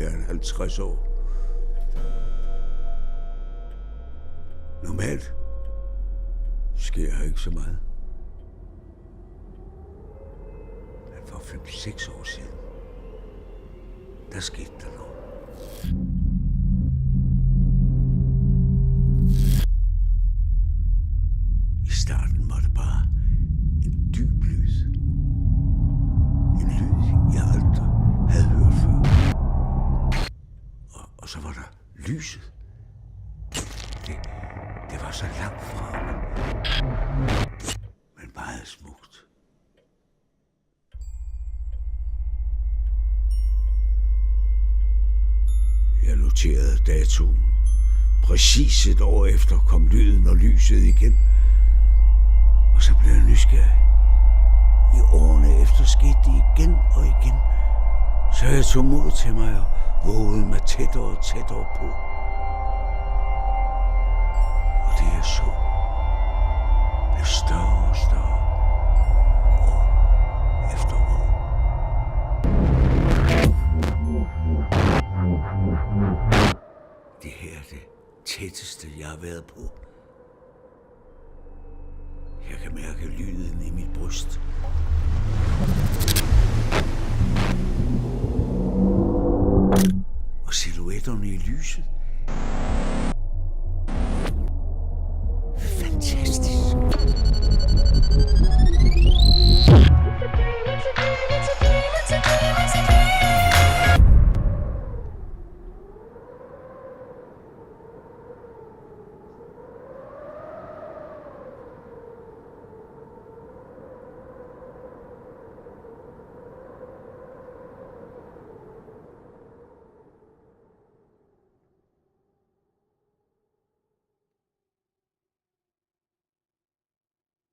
mere end 50 år. Normalt sker her ikke så meget. Men for 5-6 år siden, der skete der noget. I starten var det bare en dyb lyd. En lyd, jeg aldrig havde hørt før. Og så var der lyset. Det var så langt fra, men meget smukt. Jeg noterede datoen. Præcis et år efter kom lyden og lyset igen. Og så blev jeg nysgerrig. I årene efter skete det igen og igen. Så jeg tog mod til mig og vågede mig tættere og tættere på. Og det jeg så blev større og større. År efter år. Det her er det tætteste, jeg har været på. Jeg kan mærke lyden i mit bryst. Og silhuetterne i lyset